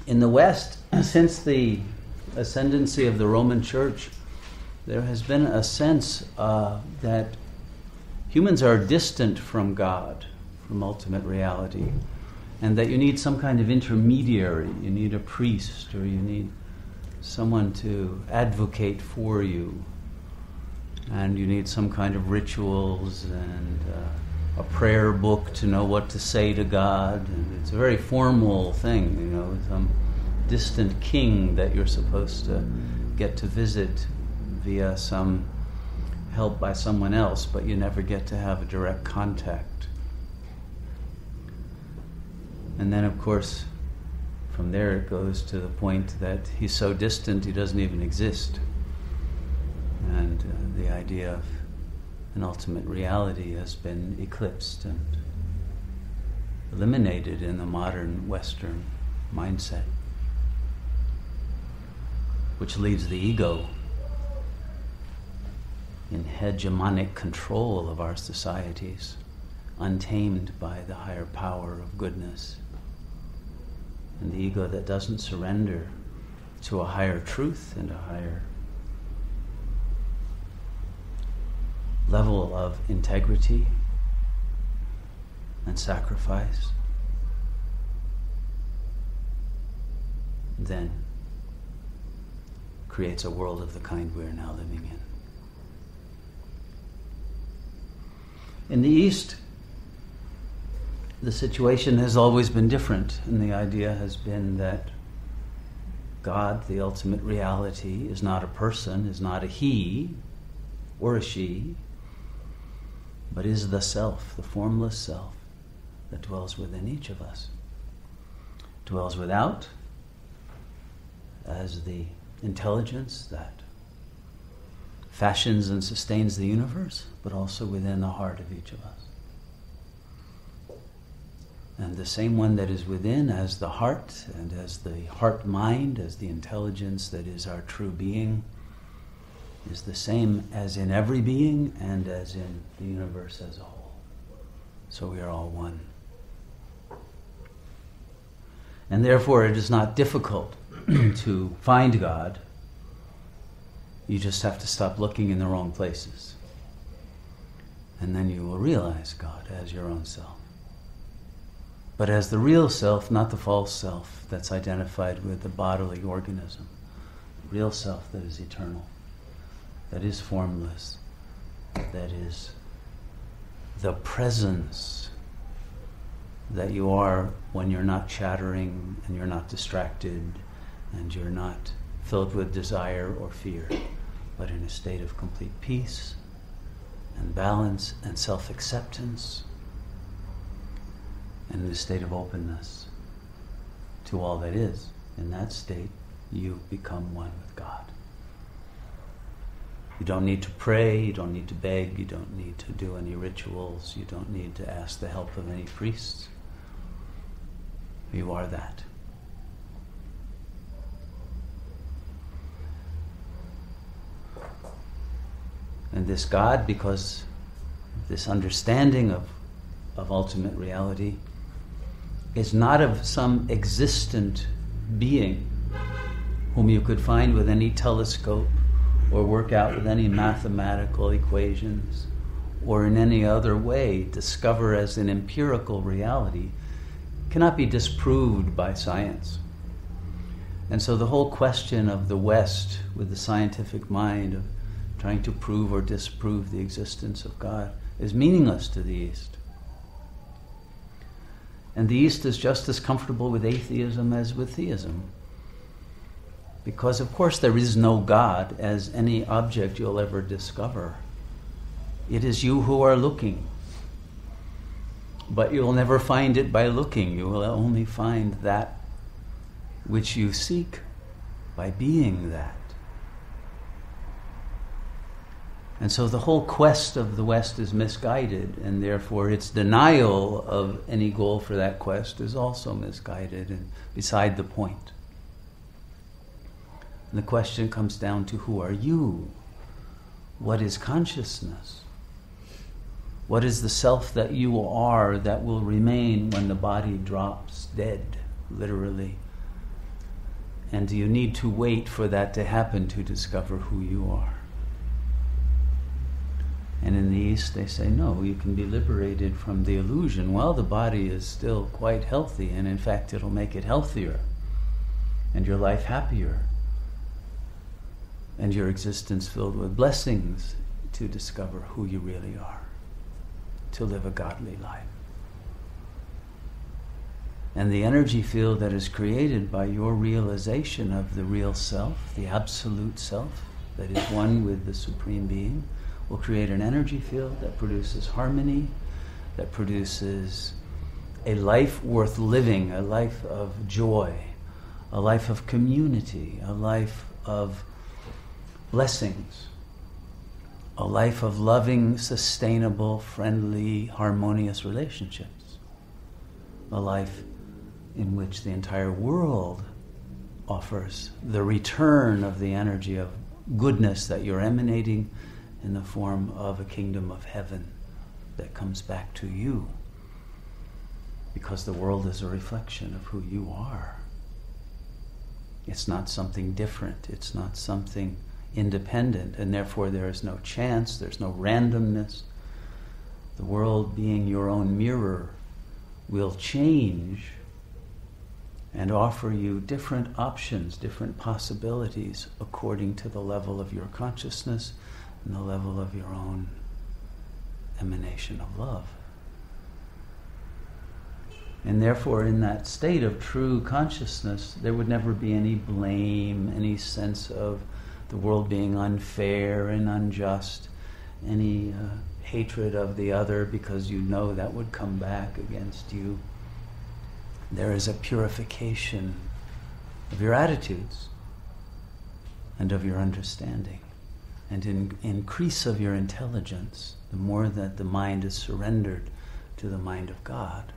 In the West, since the ascendancy of the Roman Church, there has been a sense that humans are distant from God, from ultimate reality, and that you need some kind of intermediary. You need a priest, or you need someone to advocate for you, and you need some kind of rituals and a prayer book to know what to say to God. And it's a very formal thing, some distant king that you're supposed to get to visit via some help by someone else, but you never get to have a direct contact. And then, of course, from there it goes to the point that he's so distant he doesn't even exist. And the idea of an ultimate reality has been eclipsed and eliminated in the modern Western mindset, which leaves the ego in hegemonic control of our societies, untamed by the higher power of goodness. And the ego that doesn't surrender to a higher truth and a higher level of integrity and sacrifice, then creates a world of the kind we're now living in. In the East, the situation has always been different, and the idea has been that God, the ultimate reality, is not a person, is not a he or a she, but is the self, the formless self that dwells within each of us. Dwells without as the intelligence that fashions and sustains the universe, but also within the heart of each of us. And the same one that is within as the heart, and as the heart-mind, as the intelligence that is our true being, is the same as in every being and as in the universe as a whole. So we are all one. And therefore it is not difficult to find God. You just have to stop looking in the wrong places. And then you will realize God as your own self. But as the real self, not the false self that's identified with the bodily organism. The real self that is eternal, that is formless, that is the presence that you are when you're not chattering and you're not distracted and you're not filled with desire or fear, but in a state of complete peace and balance and self-acceptance, and in a state of openness to all that is. In that state, you become one with God. You don't need to pray, you don't need to beg, you don't need to do any rituals, you don't need to ask the help of any priests. You are that. And this God, because this understanding of ultimate reality, is not of some existent being whom you could find with any telescope or work out with any mathematical equations or in any other way discover as an empirical reality, cannot be disproved by science. And so the whole question of the West with the scientific mind of trying to prove or disprove the existence of God is meaningless to the East. And the East is just as comfortable with atheism as with theism. Because of course there is no God as any object you'll ever discover. It is you who are looking. But you'll never find it by looking. You will only find that which you seek by being that. And so the whole quest of the West is misguided, and therefore its denial of any goal for that quest is also misguided and beside the point. And the question comes down to, who are you? What is consciousness? What is the self that you are that will remain when the body drops dead, literally, And do you need to wait for that to happen to discover who you are? And in the East they say, no, you can be liberated from the illusion while the body is still quite healthy, and in fact it'll make it healthier, and your life happier, and your existence filled with blessings to discover who you really are, to live a godly life. And the energy field that is created by your realization of the real self, the absolute self, that is one with the Supreme Being, will create an energy field that produces harmony, that produces a life worth living, a life of joy, a life of community, a life of blessings, a life of loving, sustainable, friendly, harmonious relationships, a life in which the entire world offers the return of the energy of goodness that you're emanating in the form of a kingdom of heaven that comes back to you, because the world is a reflection of who you are. It's not something different, it's not something independent, and therefore there is no chance, there's no randomness. The world, being your own mirror, will change and offer you different options, different possibilities according to the level of your consciousness and the level of your own emanation of love. And therefore, in that state of true consciousness, there would never be any blame, any sense of the world being unfair and unjust, any hatred of the other, because you know that would come back against you. There is a purification of your attitudes and of your understanding, and an increase of your intelligence, the more that the mind is surrendered to the mind of God.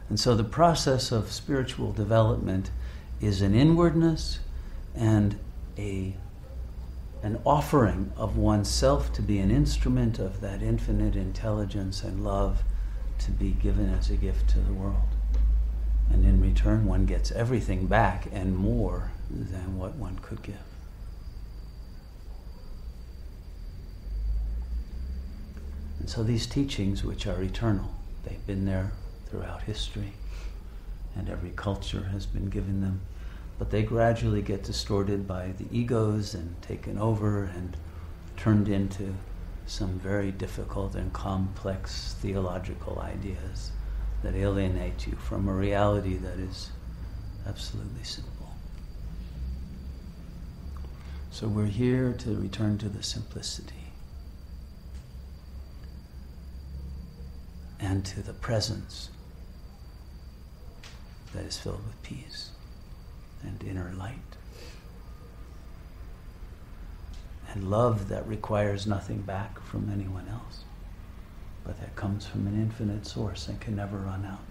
And so the process of spiritual development is an inwardness and an offering of oneself to be an instrument of that infinite intelligence and love to be given as a gift to the world. And in return, one gets everything back and more than what one could give. And so these teachings, which are eternal, they've been there throughout history, and every culture has been given them, but they gradually get distorted by the egos and taken over and turned into some very difficult and complex theological ideas that alienate you from a reality that is absolutely simple. So we're here to return to the simplicity and to the presence that is filled with peace and inner light, and love that requires nothing back from anyone else, but that comes from an infinite source and can never run out,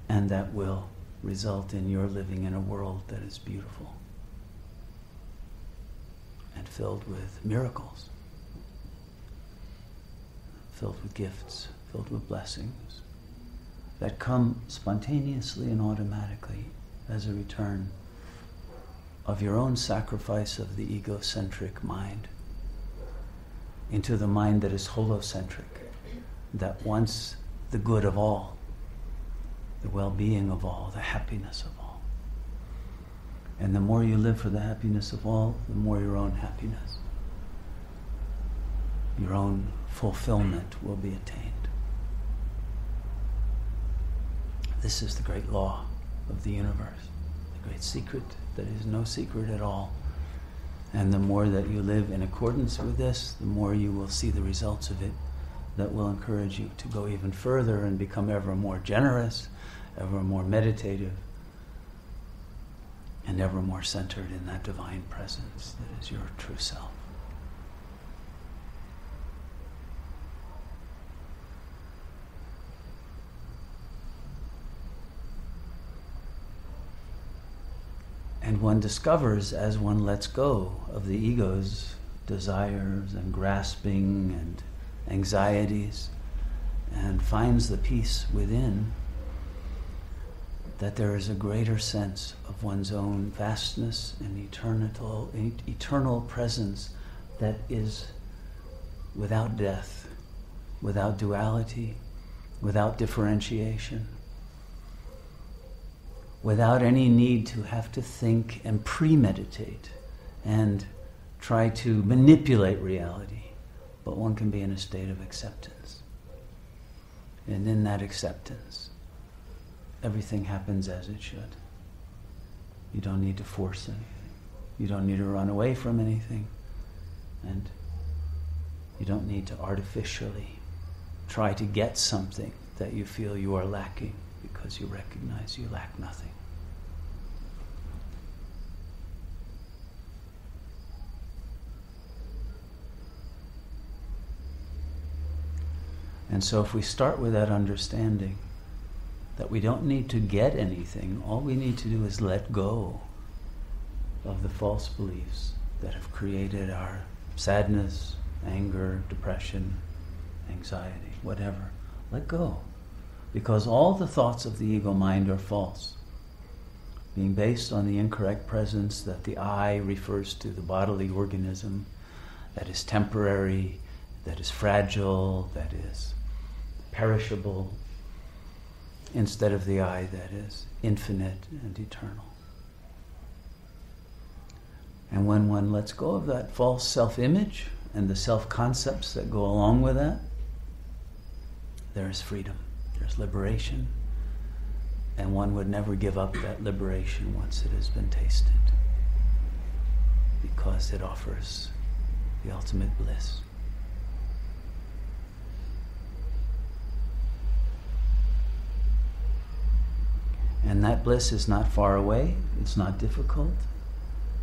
and that will result in your living in a world that is beautiful and filled with miracles, filled with gifts, filled with blessings that come spontaneously and automatically as a return of your own sacrifice of the egocentric mind into the mind that is holocentric, that wants the good of all, the well-being of all, the happiness of all. And the more you live for the happiness of all, the more your own happiness, your own fulfillment will be attained. This is the great law of the universe, the great secret that is no secret at all. And the more that you live in accordance with this, the more you will see the results of it that will encourage you to go even further and become ever more generous, ever more meditative, and ever more centered in that divine presence that is your true self. And one discovers, as one lets go of the ego's desires and grasping and anxieties, and finds the peace within, that there is a greater sense of one's own vastness and eternal presence that is without death, without duality, without differentiation, without any need to have to think and premeditate and try to manipulate reality, but one can be in a state of acceptance. And in that acceptance, everything happens as it should. You don't need to force anything. You don't need to run away from anything. And you don't need to artificially try to get something that you feel you are lacking, because you recognize you lack nothing. And so if we start with that understanding that we don't need to get anything, all we need to do is let go of the false beliefs that have created our sadness, anger, depression, anxiety, whatever. Let go. Because all the thoughts of the ego mind are false, being based on the incorrect presence that the I refers to the bodily organism that is temporary, that is fragile, that is perishable, instead of the I that is infinite and eternal. And when one lets go of that false self-image and the self-concepts that go along with that, there is freedom, there's liberation, and one would never give up that liberation once it has been tasted, because it offers the ultimate bliss. And that bliss is not far away, it's not difficult.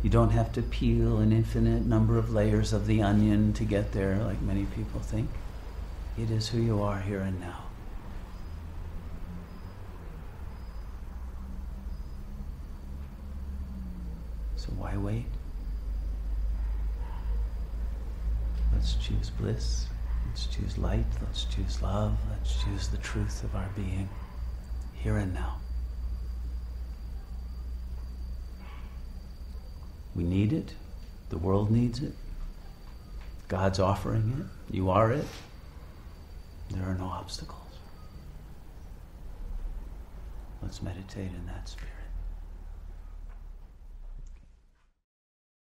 You don't have to peel an infinite number of layers of the onion to get there, like many people think. It is who you are here and now. So why wait? Let's choose bliss, let's choose light, let's choose love, let's choose the truth of our being, here and now. We need it. The world needs it. God's offering it. You are it. There are no obstacles. Let's meditate in that spirit.